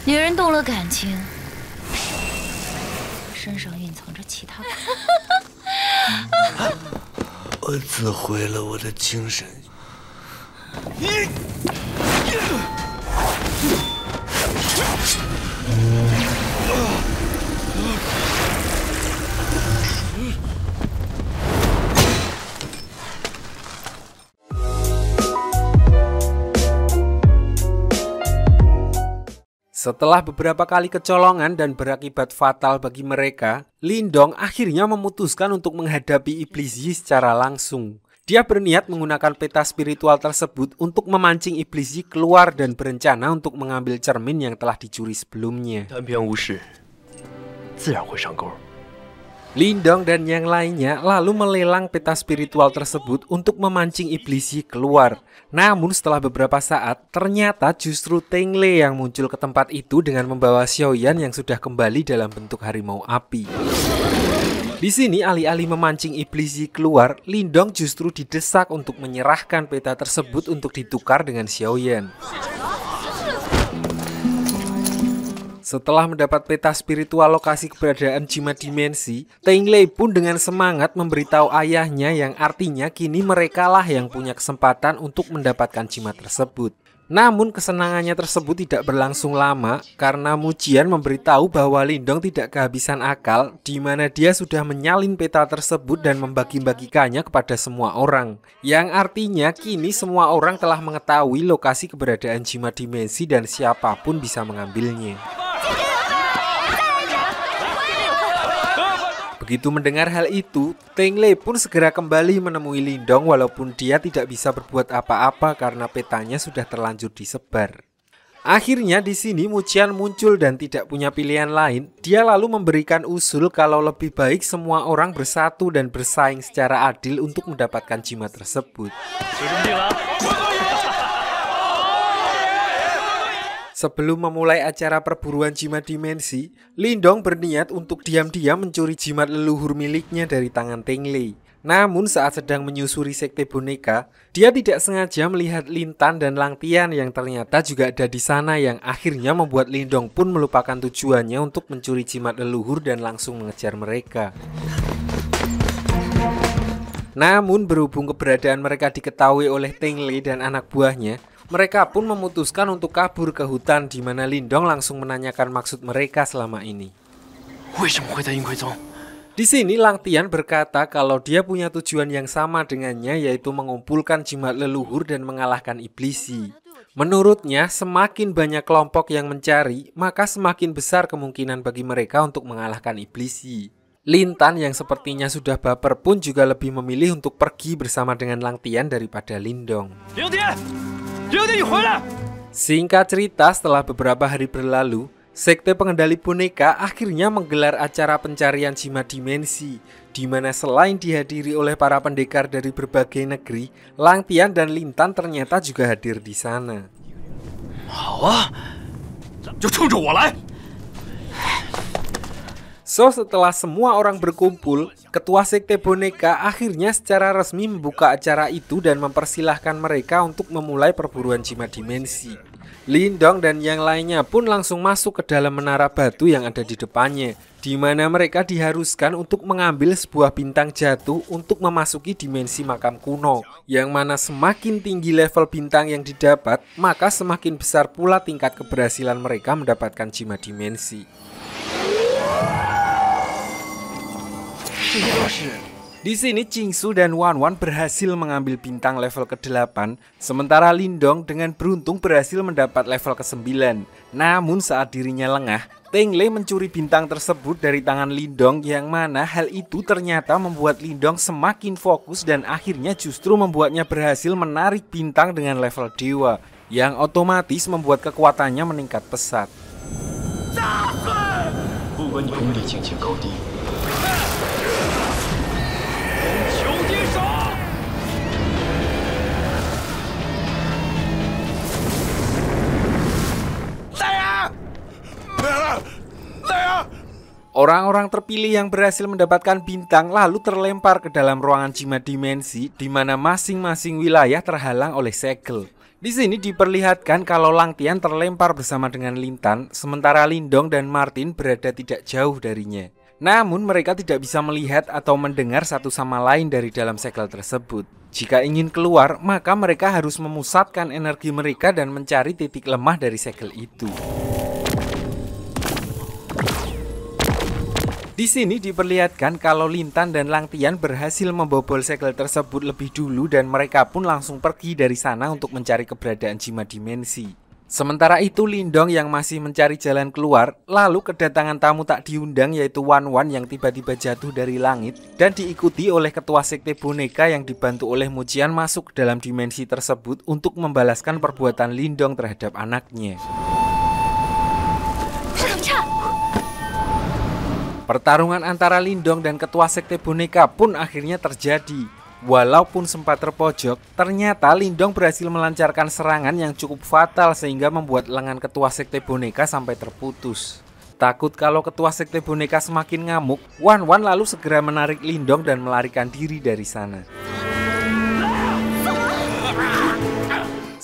女人动了感情，身上蕴藏着其他可能。我自毁了我的精神。Setelah beberapa kali kecolongan dan berakibat fatal bagi mereka, Lindong akhirnya memutuskan untuk menghadapi Iblis Yi secara langsung. Dia berniat menggunakan peta spiritual tersebut untuk memancing Iblis Yi keluar dan berencana untuk mengambil cermin yang telah dicuri sebelumnya. Lindong dan yang lainnya lalu melelang peta spiritual tersebut untuk memancing Iblis Yi keluar. Namun setelah beberapa saat, ternyata justru Teng Lei yang muncul ke tempat itu dengan membawa Xiaoyan yang sudah kembali dalam bentuk harimau api. Di sini alih-alih memancing Iblis Yi keluar, Lindong justru didesak untuk menyerahkan peta tersebut untuk ditukar dengan Xiaoyan. Setelah mendapat peta spiritual lokasi keberadaan jimat dimensi, Teng Lei pun dengan semangat memberitahu ayahnya yang artinya kini merekalah yang punya kesempatan untuk mendapatkan jimat tersebut. Namun kesenangannya tersebut tidak berlangsung lama karena Mujian memberitahu bahwa Lindong tidak kehabisan akal, di mana dia sudah menyalin peta tersebut dan membagi-bagikannya kepada semua orang. Yang artinya kini semua orang telah mengetahui lokasi keberadaan jimat dimensi dan siapapun bisa mengambilnya. Begitu mendengar hal itu, Teng Lei pun segera kembali menemui Lindong walaupun dia tidak bisa berbuat apa-apa karena petanya sudah terlanjur disebar. Akhirnya di sini Mujian muncul dan tidak punya pilihan lain. Dia lalu memberikan usul kalau lebih baik semua orang bersatu dan bersaing secara adil untuk mendapatkan jimat tersebut. Sebelum memulai acara perburuan jimat dimensi, Lindong berniat untuk diam-diam mencuri jimat leluhur miliknya dari tangan Teng Lei. Namun saat sedang menyusuri sekte boneka, dia tidak sengaja melihat Lintan dan Langtian yang ternyata juga ada di sana yang akhirnya membuat Lindong pun melupakan tujuannya untuk mencuri jimat leluhur dan langsung mengejar mereka. Namun berhubung keberadaan mereka diketahui oleh Teng Lei dan anak buahnya, mereka pun memutuskan untuk kabur ke hutan di mana Lindong langsung menanyakan maksud mereka selama ini. Di sini Langtian berkata kalau dia punya tujuan yang sama dengannya, yaitu mengumpulkan jimat leluhur dan mengalahkan Iblis Yi. Menurutnya, semakin banyak kelompok yang mencari, maka semakin besar kemungkinan bagi mereka untuk mengalahkan Iblis Yi. Lintan yang sepertinya sudah baper pun juga lebih memilih untuk pergi bersama dengan Langtian daripada Lindong. Singkat cerita, setelah beberapa hari berlalu, sekte pengendali boneka akhirnya menggelar acara pencarian jimat dimensi, di mana selain dihadiri oleh para pendekar dari berbagai negeri, Langtian dan Lintan ternyata juga hadir di sana. So, setelah semua orang berkumpul, ketua sekte boneka akhirnya secara resmi membuka acara itu dan mempersilahkan mereka untuk memulai perburuan jimat dimensi. Lindong dan yang lainnya pun langsung masuk ke dalam menara batu yang ada di depannya, di mana mereka diharuskan untuk mengambil sebuah bintang jatuh untuk memasuki dimensi makam kuno, yang mana semakin tinggi level bintang yang didapat, maka semakin besar pula tingkat keberhasilan mereka mendapatkan jimat dimensi. Di sini Qingsu dan Wanwan berhasil mengambil bintang level ke-8, sementara Lindong dengan beruntung berhasil mendapat level ke-9. Namun saat dirinya lengah, Teng Lei mencuri bintang tersebut dari tangan Lindong, yang mana hal itu ternyata membuat Lindong semakin fokus dan akhirnya justru membuatnya berhasil menarik bintang dengan level dewa, yang otomatis membuat kekuatannya meningkat pesat. Orang-orang terpilih yang berhasil mendapatkan bintang lalu terlempar ke dalam ruangan jimat dimensi, di mana masing-masing wilayah terhalang oleh segel. Di sini diperlihatkan kalau Lang Tian terlempar bersama dengan Lintan, sementara Lindong dan Martin berada tidak jauh darinya. Namun mereka tidak bisa melihat atau mendengar satu sama lain dari dalam segel tersebut. Jika ingin keluar, maka mereka harus memusatkan energi mereka dan mencari titik lemah dari segel itu. Di sini diperlihatkan kalau Lintan dan Lang Tian berhasil membobol segel tersebut lebih dulu dan mereka pun langsung pergi dari sana untuk mencari keberadaan Jima Dimensi. Sementara itu Lindong yang masih mencari jalan keluar, lalu kedatangan tamu tak diundang yaitu Wan Wan yang tiba-tiba jatuh dari langit dan diikuti oleh ketua sekte boneka yang dibantu oleh Mujian masuk ke dalam dimensi tersebut untuk membalaskan perbuatan Lindong terhadap anaknya. Pertarungan antara Lindong dan ketua sekte boneka pun akhirnya terjadi. Walaupun sempat terpojok, ternyata Lindong berhasil melancarkan serangan yang cukup fatal sehingga membuat lengan ketua sekte boneka sampai terputus. Takut kalau ketua sekte boneka semakin ngamuk, Wan Wan lalu segera menarik Lindong dan melarikan diri dari sana.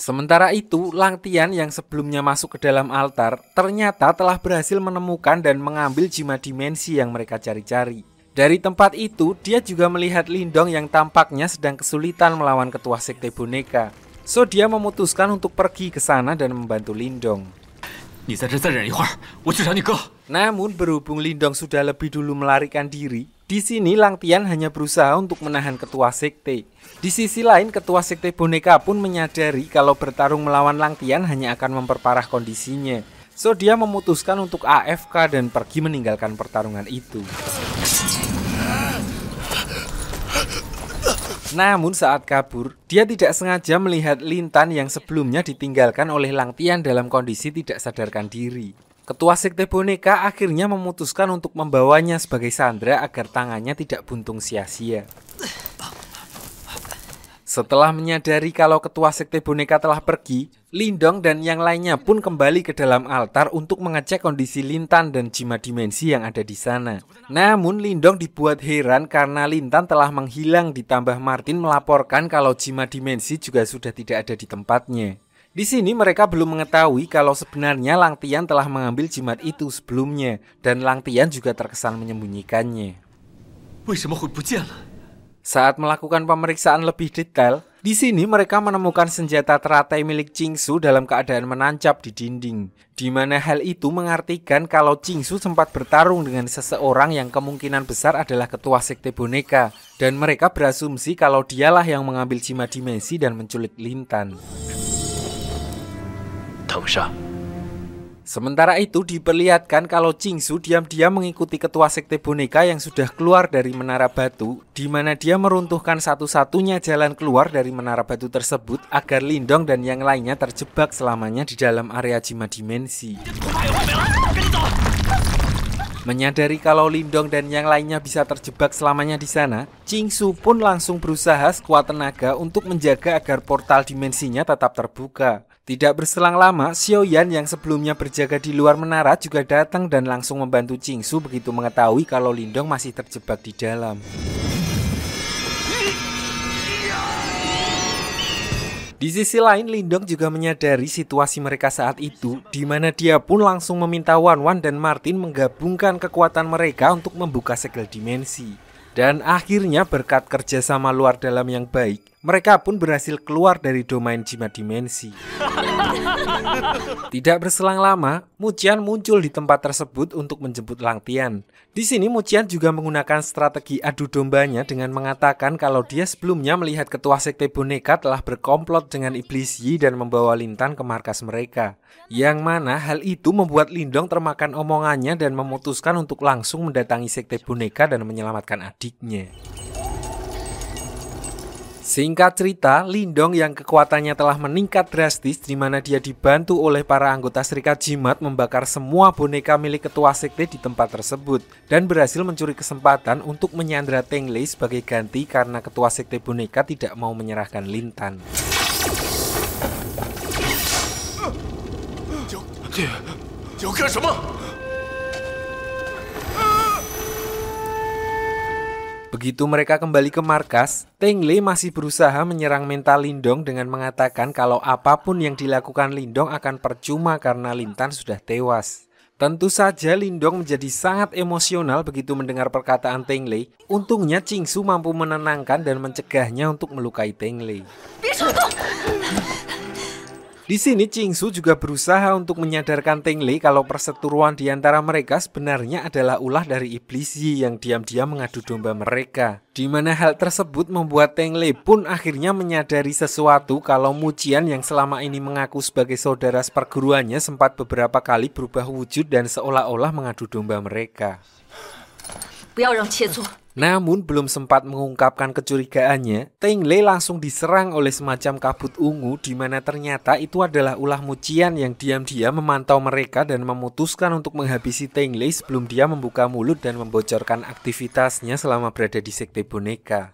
Sementara itu, Lang Tian yang sebelumnya masuk ke dalam altar ternyata telah berhasil menemukan dan mengambil Jima Dimensi yang mereka cari-cari. Dari tempat itu, dia juga melihat Lindong yang tampaknya sedang kesulitan melawan ketua sekte boneka. So, dia memutuskan untuk pergi ke sana dan membantu Lindong. Namun, berhubung Lindong sudah lebih dulu melarikan diri, di sini Lang Tian hanya berusaha untuk menahan ketua sekte. Di sisi lain, ketua sekte boneka pun menyadari kalau bertarung melawan Lang Tian hanya akan memperparah kondisinya. So, dia memutuskan untuk AFK dan pergi meninggalkan pertarungan itu. Namun saat kabur, dia tidak sengaja melihat Lintan yang sebelumnya ditinggalkan oleh Lang Tian dalam kondisi tidak sadarkan diri. Ketua sekte boneka akhirnya memutuskan untuk membawanya sebagai sandera agar tangannya tidak buntung sia-sia. Setelah menyadari kalau ketua sekte boneka telah pergi, Lindong dan yang lainnya pun kembali ke dalam altar untuk mengecek kondisi Lintan dan Jima Dimensi yang ada di sana. Namun Lindong dibuat heran karena Lintan telah menghilang ditambah Martin melaporkan kalau Jima Dimensi juga sudah tidak ada di tempatnya. Di sini mereka belum mengetahui kalau sebenarnya Lang Tian telah mengambil jimat itu sebelumnya dan Lang Tian juga terkesan menyembunyikannya. Saat melakukan pemeriksaan lebih detail, di sini mereka menemukan senjata teratai milik Qingsu dalam keadaan menancap di dinding, di mana hal itu mengartikan kalau Qingsu sempat bertarung dengan seseorang yang kemungkinan besar adalah ketua sekte boneka, dan mereka berasumsi kalau dialah yang mengambil Jima Dimensi dan menculik Lintan. Sementara itu diperlihatkan kalau Qingsu diam-diam mengikuti ketua sekte boneka yang sudah keluar dari menara batu, di mana dia meruntuhkan satu-satunya jalan keluar dari menara batu tersebut agar Lindong dan yang lainnya terjebak selamanya di dalam area Jima Dimensi. Menyadari kalau Lindong dan yang lainnya bisa terjebak selamanya di sana, Qingsu pun langsung berusaha sekuat tenaga untuk menjaga agar portal dimensinya tetap terbuka. Tidak berselang lama, Xiaoyan yang sebelumnya berjaga di luar menara juga datang dan langsung membantu Qingsu begitu mengetahui kalau Lindong masih terjebak di dalam. Di sisi lain, Lindong juga menyadari situasi mereka saat itu, di mana dia pun langsung meminta Wan Wan dan Martin menggabungkan kekuatan mereka untuk membuka segel dimensi. Dan akhirnya berkat kerjasama luar dalam yang baik, mereka pun berhasil keluar dari domain Jima Dimensi. Tidak berselang lama, Mujian muncul di tempat tersebut untuk menjemput Lang Tian. Di sini Mujian juga menggunakan strategi adu dombanya dengan mengatakan kalau dia sebelumnya melihat ketua sekte boneka telah berkomplot dengan Iblis Yi dan membawa Lintan ke markas mereka. Yang mana hal itu membuat Lindong termakan omongannya dan memutuskan untuk langsung mendatangi sekte boneka dan menyelamatkan adiknya. Singkat cerita, Lindong yang kekuatannya telah meningkat drastis di mana dia dibantu oleh para anggota Serikat Jimat membakar semua boneka milik ketua sekte di tempat tersebut dan berhasil mencuri kesempatan untuk menyandra Teng Lei sebagai ganti karena ketua sekte boneka tidak mau menyerahkan Lintan. Begitu mereka kembali ke markas, Teng Lei masih berusaha menyerang mental Lindong dengan mengatakan kalau apapun yang dilakukan Lindong akan percuma karena Lintan sudah tewas. Tentu saja Lindong menjadi sangat emosional begitu mendengar perkataan Teng Lei. Untungnya Qingsu mampu menenangkan dan mencegahnya untuk melukai Teng Lei. Di sini Qingsu juga berusaha untuk menyadarkan Teng Lei kalau perseteruan di antara mereka sebenarnya adalah ulah dari Iblis Yi yang diam-diam mengadu domba mereka. Di mana hal tersebut membuat Teng Lei pun akhirnya menyadari sesuatu kalau Mu Qian yang selama ini mengaku sebagai saudara seperguruannya sempat beberapa kali berubah wujud dan seolah-olah mengadu domba mereka. Namun belum sempat mengungkapkan kecurigaannya, Teng Lei langsung diserang oleh semacam kabut ungu di mana ternyata itu adalah ulah Mu Qian yang diam-diam memantau mereka dan memutuskan untuk menghabisi Teng Lei sebelum dia membuka mulut dan membocorkan aktivitasnya selama berada di sekte boneka.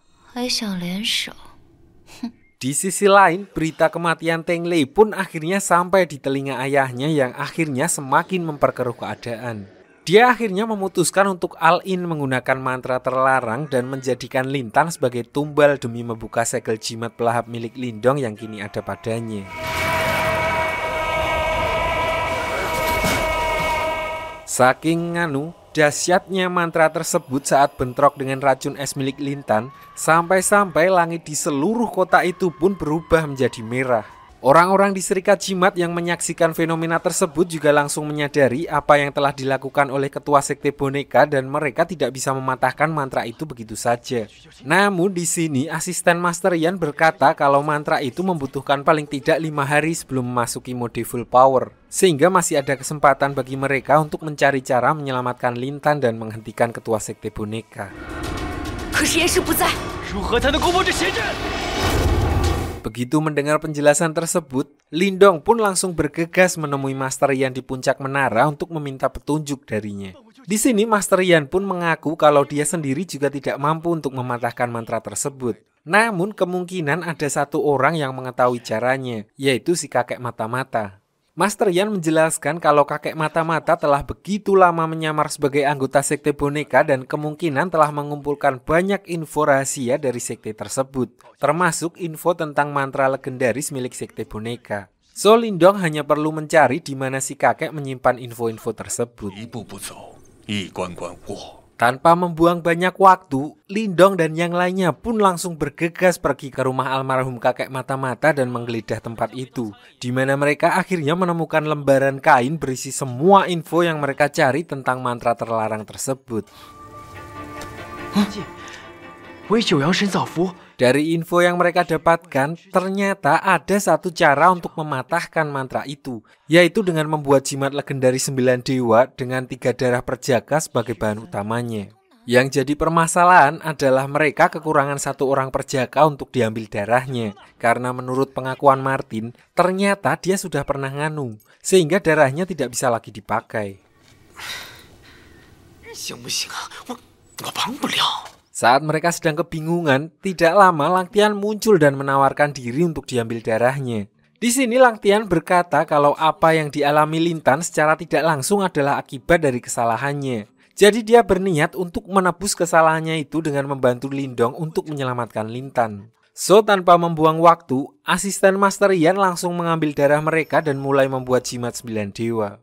Di sisi lain, berita kematian Teng Lei pun akhirnya sampai di telinga ayahnya yang akhirnya semakin memperkeruh keadaan. Dia akhirnya memutuskan untuk all-in menggunakan mantra terlarang dan menjadikan Lintan sebagai tumbal demi membuka segel jimat pelahap milik Lindong yang kini ada padanya. Saking dahsyatnya mantra tersebut saat bentrok dengan racun es milik Lintan, sampai-sampai langit di seluruh kota itu pun berubah menjadi merah. Orang-orang di Serikat Jimat yang menyaksikan fenomena tersebut juga langsung menyadari apa yang telah dilakukan oleh ketua sekte boneka dan mereka tidak bisa mematahkan mantra itu begitu saja. Namun di sini asisten Master Yan berkata kalau mantra itu membutuhkan paling tidak 5 hari sebelum memasuki mode full power. Sehingga masih ada kesempatan bagi mereka untuk mencari cara menyelamatkan Lintan dan menghentikan ketua sekte boneka. Begitu mendengar penjelasan tersebut, Lindong pun langsung bergegas menemui Master Yan di puncak menara untuk meminta petunjuk darinya. Di sini Master Yan pun mengaku kalau dia sendiri juga tidak mampu untuk mematahkan mantra tersebut. Namun kemungkinan ada satu orang yang mengetahui caranya, yaitu si kakek mata-mata. Master Yan menjelaskan kalau kakek mata-mata telah begitu lama menyamar sebagai anggota sekte boneka dan kemungkinan telah mengumpulkan banyak info rahasia dari sekte tersebut, termasuk info tentang mantra legendaris milik sekte boneka. So Lindong hanya perlu mencari di mana si kakek menyimpan info-info tersebut. Tanpa membuang banyak waktu, Lindong dan yang lainnya pun langsung bergegas pergi ke rumah almarhum kakek mata-mata dan menggeledah tempat itu, di mana mereka akhirnya menemukan lembaran kain berisi semua info yang mereka cari tentang mantra terlarang tersebut. Dari info yang mereka dapatkan, ternyata ada satu cara untuk mematahkan mantra itu, yaitu dengan membuat jimat legendaris 9 dewa dengan 3 darah perjaka sebagai bahan utamanya. Yang jadi permasalahan adalah mereka kekurangan 1 orang perjaka untuk diambil darahnya, karena menurut pengakuan Martin, ternyata dia sudah pernah nganu, sehingga darahnya tidak bisa lagi dipakai. Saat mereka sedang kebingungan, tidak lama Lang Tian muncul dan menawarkan diri untuk diambil darahnya. Di sini Lang Tian berkata kalau apa yang dialami Lintan secara tidak langsung adalah akibat dari kesalahannya. Jadi dia berniat untuk menebus kesalahannya itu dengan membantu Lindong untuk menyelamatkan Lintan. So tanpa membuang waktu, asisten Master Yan langsung mengambil darah mereka dan mulai membuat jimat 9 dewa.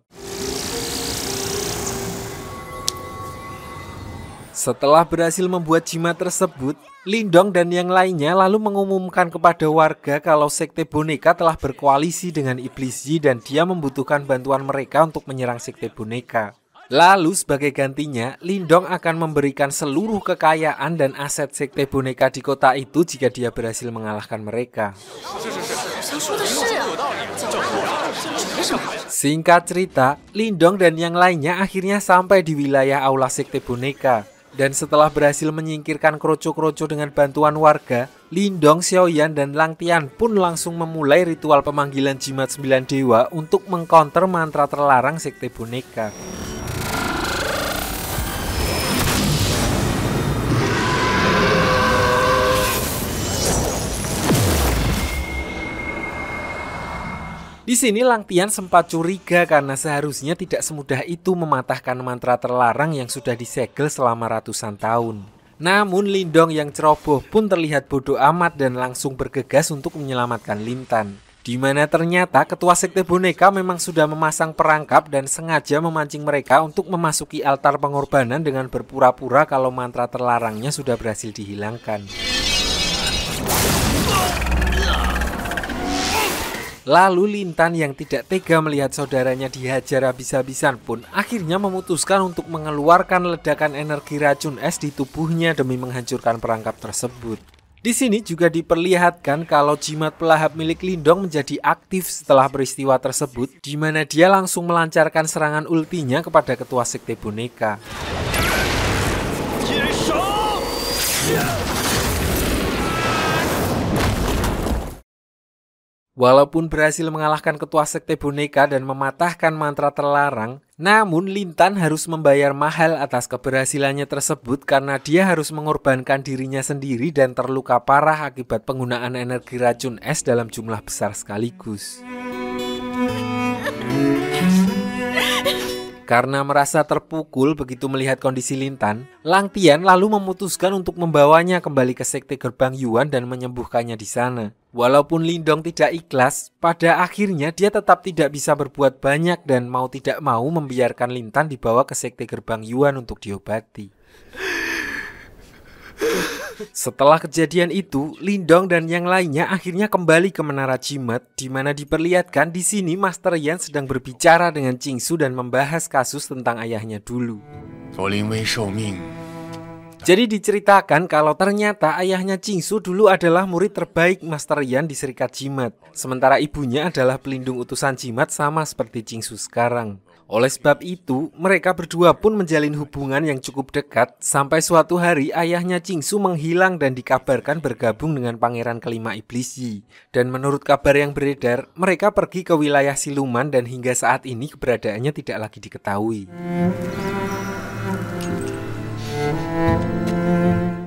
Setelah berhasil membuat jimat tersebut, Lindong dan yang lainnya lalu mengumumkan kepada warga kalau sekte boneka telah berkoalisi dengan Iblis Yi dan dia membutuhkan bantuan mereka untuk menyerang sekte boneka. Lalu sebagai gantinya, Lindong akan memberikan seluruh kekayaan dan aset sekte boneka di kota itu jika dia berhasil mengalahkan mereka. Singkat cerita, Lindong dan yang lainnya akhirnya sampai di wilayah aula sekte boneka. Dan setelah berhasil menyingkirkan kroco-kroco dengan bantuan warga, Lindong, Xiaoyan, dan Lang Tian pun langsung memulai ritual pemanggilan jimat 9 dewa untuk mengcounter mantra terlarang sekte boneka. Di sini Lang Tian sempat curiga karena seharusnya tidak semudah itu mematahkan mantra terlarang yang sudah disegel selama ratusan tahun. Namun Lindong yang ceroboh pun terlihat bodoh amat dan langsung bergegas untuk menyelamatkan Lintan. Di mana ternyata ketua sekte boneka memang sudah memasang perangkap dan sengaja memancing mereka untuk memasuki altar pengorbanan dengan berpura-pura kalau mantra terlarangnya sudah berhasil dihilangkan. Lalu Lintan yang tidak tega melihat saudaranya dihajar habis-habisan pun akhirnya memutuskan untuk mengeluarkan ledakan energi racun es di tubuhnya demi menghancurkan perangkap tersebut. Di sini juga diperlihatkan kalau jimat pelahap milik Lindong menjadi aktif setelah peristiwa tersebut, di mana dia langsung melancarkan serangan ultinya kepada ketua sekte boneka. Walaupun berhasil mengalahkan ketua sekte boneka dan mematahkan mantra terlarang, namun Lintan harus membayar mahal atas keberhasilannya tersebut karena dia harus mengorbankan dirinya sendiri dan terluka parah akibat penggunaan energi racun es dalam jumlah besar sekaligus. Karena merasa terpukul begitu melihat kondisi Lintan, Lang Tian lalu memutuskan untuk membawanya kembali ke sekte gerbang Yuan dan menyembuhkannya di sana. Walaupun Lindong tidak ikhlas, pada akhirnya dia tetap tidak bisa berbuat banyak dan mau tidak mau membiarkan Lintan dibawa ke sekte gerbang Yuan untuk diobati. Setelah kejadian itu, Lindong dan yang lainnya akhirnya kembali ke Menara Jimat, di mana diperlihatkan di sini Master Yan sedang berbicara dengan Qingsu dan membahas kasus tentang ayahnya dulu. Jadi diceritakan kalau ternyata ayahnya Qingsu dulu adalah murid terbaik Master Yan di Serikat Jimat, sementara ibunya adalah pelindung utusan Jimat sama seperti Qingsu sekarang. Oleh sebab itu, mereka berdua pun menjalin hubungan yang cukup dekat sampai suatu hari ayahnya Qingsu menghilang dan dikabarkan bergabung dengan pangeran kelima iblis Yi. Dan menurut kabar yang beredar, mereka pergi ke wilayah siluman dan hingga saat ini keberadaannya tidak lagi diketahui.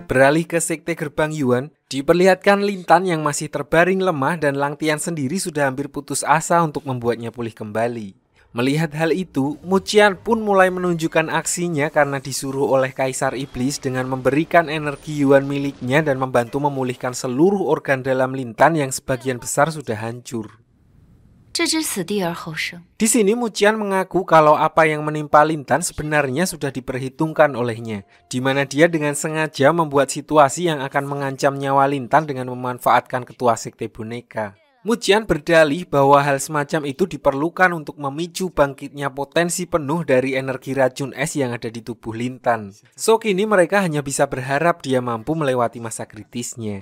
Beralih ke sekte gerbang Yuan, diperlihatkan Lintan yang masih terbaring lemah dan Lang Tian sendiri sudah hampir putus asa untuk membuatnya pulih kembali. Melihat hal itu, Muqian pun mulai menunjukkan aksinya karena disuruh oleh Kaisar Iblis dengan memberikan energi Yuan miliknya dan membantu memulihkan seluruh organ dalam Lintan yang sebagian besar sudah hancur. Di sini Muqian mengaku kalau apa yang menimpa Lintan sebenarnya sudah diperhitungkan olehnya, di mana dia dengan sengaja membuat situasi yang akan mengancam nyawa Lintan dengan memanfaatkan ketua sekte boneka. Muqian berdalih bahwa hal semacam itu diperlukan untuk memicu bangkitnya potensi penuh dari energi racun es yang ada di tubuh Lintan. So kini mereka hanya bisa berharap dia mampu melewati masa kritisnya.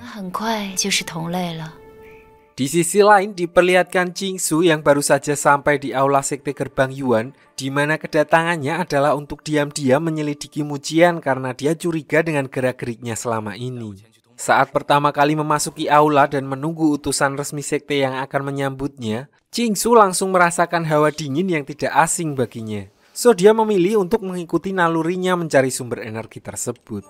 Di sisi lain diperlihatkan Qingsu yang baru saja sampai di aula sekte gerbang Yuan, di mana kedatangannya adalah untuk diam-diam menyelidiki Muqian karena dia curiga dengan gerak-geriknya selama ini. Saat pertama kali memasuki aula dan menunggu utusan resmi sekte yang akan menyambutnya, Qingsu langsung merasakan hawa dingin yang tidak asing baginya. So dia memilih untuk mengikuti nalurinya mencari sumber energi tersebut.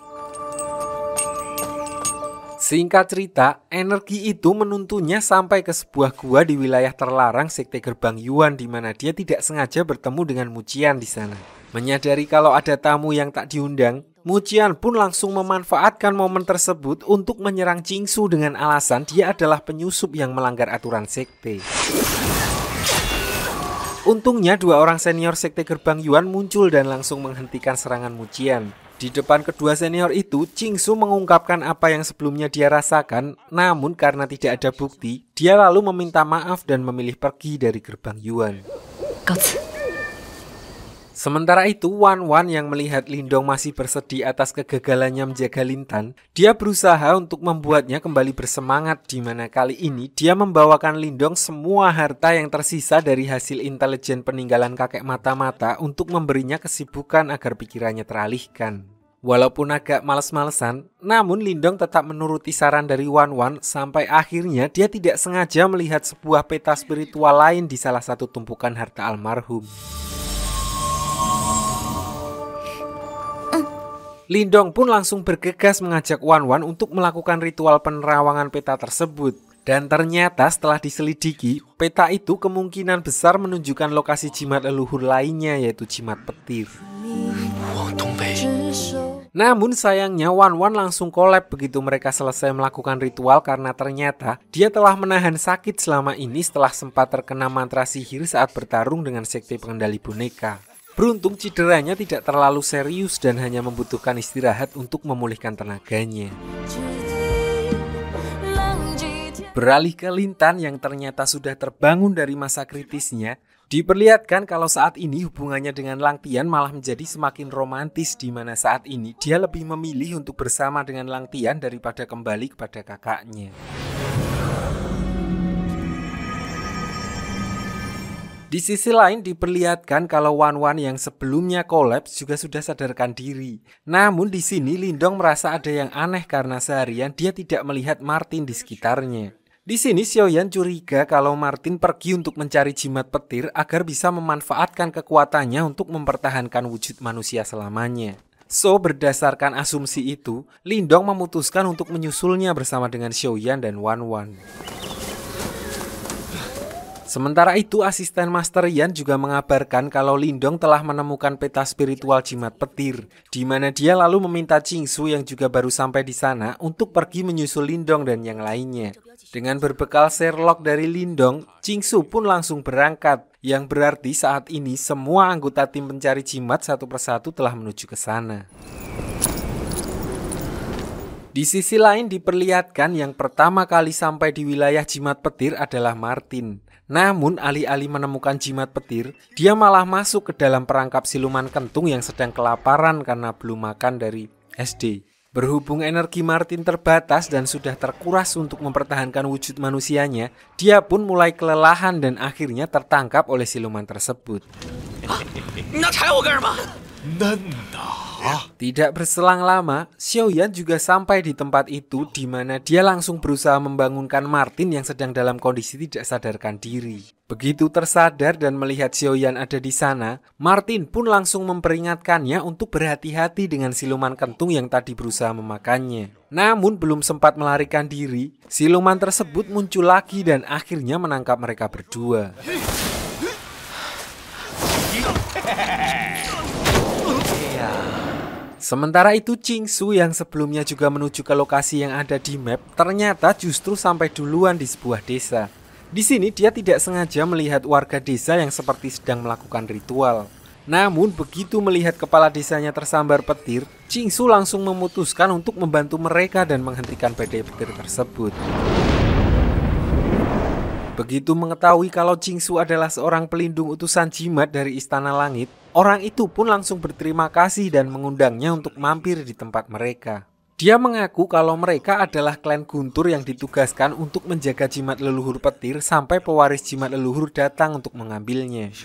Singkat cerita, energi itu menuntunnya sampai ke sebuah gua di wilayah terlarang sekte gerbang Yuan di mana dia tidak sengaja bertemu dengan Muqian di sana. Menyadari kalau ada tamu yang tak diundang, Muqian pun langsung memanfaatkan momen tersebut untuk menyerang Qingsu dengan alasan dia adalah penyusup yang melanggar aturan sekte. Untungnya dua orang senior sekte gerbang Yuan muncul dan langsung menghentikan serangan Muqian. Di depan kedua senior itu, Qingsu mengungkapkan apa yang sebelumnya dia rasakan, namun karena tidak ada bukti, dia lalu meminta maaf dan memilih pergi dari gerbang Yuan. Sementara itu, Wan Wan yang melihat Lindong masih bersedih atas kegagalannya menjaga Lintan, dia berusaha untuk membuatnya kembali bersemangat, di mana kali ini dia membawakan Lindong semua harta yang tersisa dari hasil intelijen peninggalan kakek mata-mata untuk memberinya kesibukan agar pikirannya teralihkan. Walaupun agak males-malesan, namun Lindong tetap menuruti saran dari Wan Wan sampai akhirnya dia tidak sengaja melihat sebuah peta spiritual lain di salah satu tumpukan harta almarhum. Lindong pun langsung bergegas mengajak Wan Wan untuk melakukan ritual penerawangan peta tersebut. Dan ternyata setelah diselidiki, peta itu kemungkinan besar menunjukkan lokasi jimat leluhur lainnya yaitu jimat petir. Namun sayangnya Wan Wan langsung kolab begitu mereka selesai melakukan ritual karena ternyata dia telah menahan sakit selama ini setelah sempat terkena mantra sihir saat bertarung dengan sekte pengendali boneka. Beruntung cederanya tidak terlalu serius dan hanya membutuhkan istirahat untuk memulihkan tenaganya. Beralih ke Lintan yang ternyata sudah terbangun dari masa kritisnya, diperlihatkan kalau saat ini hubungannya dengan Lang Tian malah menjadi semakin romantis, di mana saat ini dia lebih memilih untuk bersama dengan Lang Tian daripada kembali kepada kakaknya. Di sisi lain diperlihatkan kalau Wan Wan yang sebelumnya kolaps juga sudah sadarkan diri. Namun di sini Lindong merasa ada yang aneh karena seharian dia tidak melihat Martin di sekitarnya. Di sini Xiaoyan curiga kalau Martin pergi untuk mencari jimat petir agar bisa memanfaatkan kekuatannya untuk mempertahankan wujud manusia selamanya. So, berdasarkan asumsi itu, Lindong memutuskan untuk menyusulnya bersama dengan Xiaoyan dan Wan Wan. Sementara itu, asisten Master Yan juga mengabarkan kalau Lindong telah menemukan peta spiritual jimat petir, di mana dia lalu meminta Qingsu yang juga baru sampai di sana untuk pergi menyusul Lindong dan yang lainnya. Dengan berbekal Sherlock dari Lindong, Qingsu pun langsung berangkat, yang berarti saat ini semua anggota tim pencari jimat satu persatu telah menuju ke sana. Di sisi lain diperlihatkan yang pertama kali sampai di wilayah jimat petir adalah Martin. Namun alih-alih menemukan jimat petir, dia malah masuk ke dalam perangkap siluman kentung yang sedang kelaparan karena belum makan dari SD. Berhubung energi Martin terbatas dan sudah terkuras untuk mempertahankan wujud manusianya, dia pun mulai kelelahan dan akhirnya tertangkap oleh siluman tersebut. Tidak berselang lama, Xiaoyan juga sampai di tempat itu di mana dia langsung berusaha membangunkan Martin yang sedang dalam kondisi tidak sadarkan diri. Begitu tersadar dan melihat Xiaoyan ada di sana, Martin pun langsung memperingatkannya untuk berhati-hati dengan siluman kentung yang tadi berusaha memakannya. Namun belum sempat melarikan diri, siluman tersebut muncul lagi dan akhirnya menangkap mereka berdua. Sementara itu Qingsu yang sebelumnya juga menuju ke lokasi yang ada di map ternyata justru sampai duluan di sebuah desa. Di sini dia tidak sengaja melihat warga desa yang seperti sedang melakukan ritual. Namun begitu melihat kepala desanya tersambar petir, Qingsu langsung memutuskan untuk membantu mereka dan menghentikan badai petir tersebut. Begitu mengetahui kalau Qingsu adalah seorang pelindung utusan jimat dari Istana Langit, orang itu pun langsung berterima kasih dan mengundangnya untuk mampir di tempat mereka. Dia mengaku kalau mereka adalah klan Guntur yang ditugaskan untuk menjaga jimat leluhur petir sampai pewaris jimat leluhur datang untuk mengambilnya.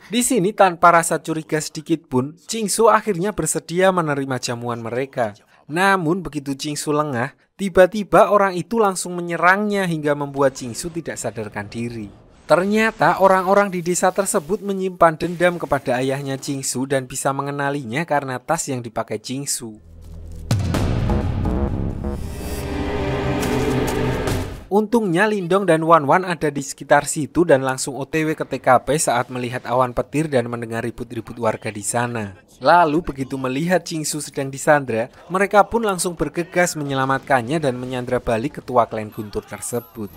Di sini tanpa rasa curiga sedikit pun, Qingsu akhirnya bersedia menerima jamuan mereka. Namun begitu Qingsu lengah, tiba-tiba orang itu langsung menyerangnya hingga membuat Qingsu tidak sadarkan diri. Ternyata orang-orang di desa tersebut menyimpan dendam kepada ayahnya Qingsu dan bisa mengenalinya karena tas yang dipakai Qingsu. Untungnya Lindong dan Wan Wan ada di sekitar situ dan langsung OTW ke TKP saat melihat awan petir dan mendengar ribut-ribut warga di sana. Lalu begitu melihat Qingsu sedang disandra, mereka pun langsung bergegas menyelamatkannya dan menyandra balik ketua klan Guntur tersebut.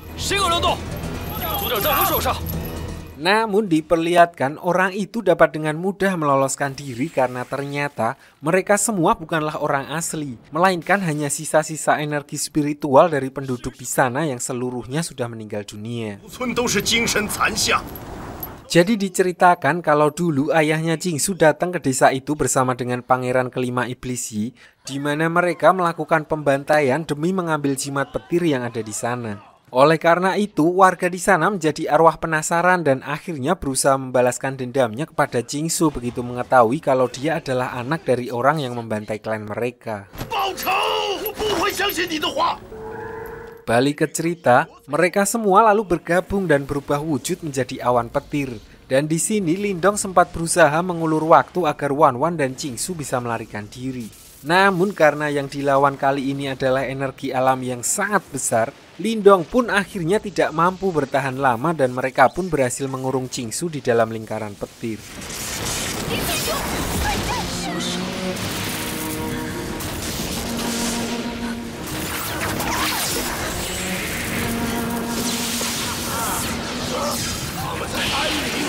Namun diperlihatkan orang itu dapat dengan mudah meloloskan diri karena ternyata mereka semua bukanlah orang asli, melainkan hanya sisa-sisa energi spiritual dari penduduk di sana yang seluruhnya sudah meninggal dunia. Jadi diceritakan kalau dulu ayahnya Qingsu datang ke desa itu bersama dengan pangeran kelima iblis Yi, di mana mereka melakukan pembantaian demi mengambil jimat petir yang ada di sana. Oleh karena itu, warga di sana menjadi arwah penasaran dan akhirnya berusaha membalaskan dendamnya kepada Qingsu begitu mengetahui kalau dia adalah anak dari orang yang membantai klan mereka. Balik ke cerita, mereka semua lalu bergabung dan berubah wujud menjadi awan petir. Dan di sini Lindong sempat berusaha mengulur waktu agar Wan Wan dan Qingsu bisa melarikan diri. Namun karena yang dilawan kali ini adalah energi alam yang sangat besar, Lindong pun akhirnya tidak mampu bertahan lama dan mereka pun berhasil mengurung Qingsu di dalam lingkaran petir. 安宁。